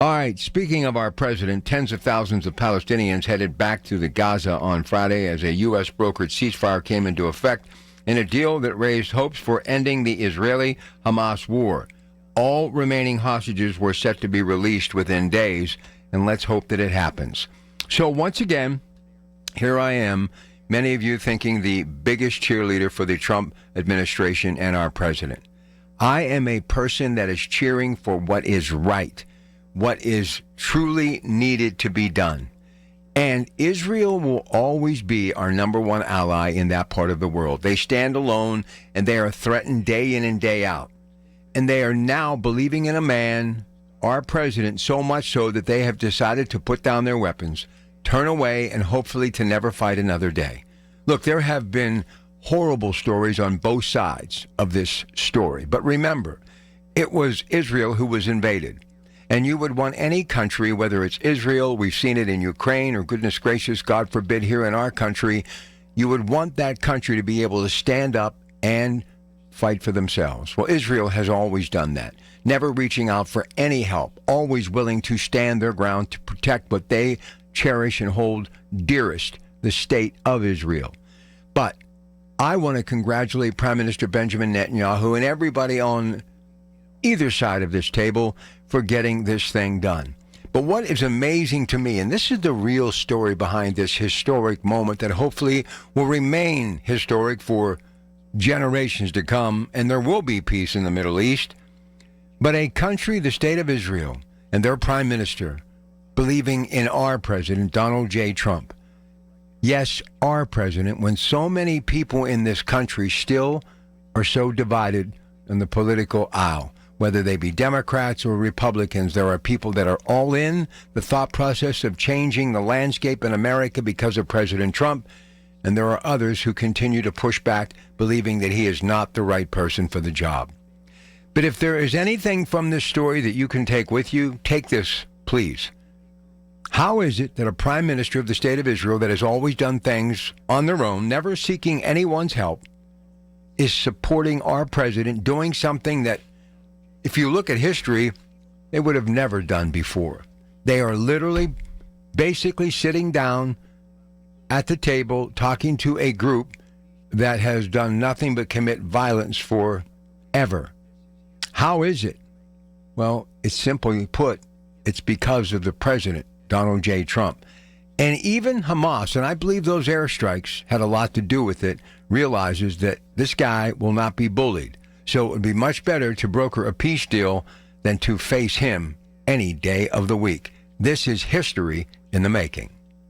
All right, speaking of our president, tens of thousands of Palestinians headed back to the Gaza on Friday as a U.S. brokered ceasefire came into effect in a deal that raised hopes for ending the Israeli-Hamas war. All remaining hostages were set to be released within days, and let's hope that it happens. So once again, here I am, many of you thinking the biggest cheerleader for the Trump administration and our president. I am a person that is cheering for what is right, what is truly needed to be done. And Israel will always be our number one ally in that part of the world. They stand alone, and they are threatened day in and day out. And they are now believing in a man, our president, so much so that they have decided to put down their weapons, turn away, and hopefully to never fight another day. Look, there have been horrible stories on both sides of this story. But remember, it was Israel who was invaded. And you would want any country, whether it's Israel, we've seen it in Ukraine, or goodness gracious, God forbid, here in our country, you would want that country to be able to stand up and fight for themselves. Well, Israel has always done that, never reaching out for any help, always willing to stand their ground to protect what they cherish and hold dearest, the state of Israel. But I want to congratulate Prime Minister Benjamin Netanyahu and everybody on either side of this table for getting this thing done. But what is amazing to me, and this is the real story behind this historic moment that hopefully will remain historic for generations to come, and there will be peace in the Middle East, but a country, the state of Israel, and their prime minister, believing in our president, Donald J. Trump. Yes, our president, when so many people in this country still are so divided in the political aisle. Whether they be Democrats or Republicans, there are people that are all in the thought process of changing the landscape in America because of President Trump, and there are others who continue to push back, believing that he is not the right person for the job. But if there is anything from this story that you can take with you, take this, please. How is it that a prime minister of the state of Israel that has always done things on their own, never seeking anyone's help, is supporting our president doing something that, if you look at history, they would have never done before? They are literally basically sitting down at the table talking to a group that has done nothing but commit violence forever. How is it? Well, it's simply put, it's because of the president, Donald J. Trump. And even Hamas, and I believe those airstrikes had a lot to do with it, realizes that this guy will not be bullied. So it would be much better to broker a peace deal than to face him any day of the week. This is history in the making.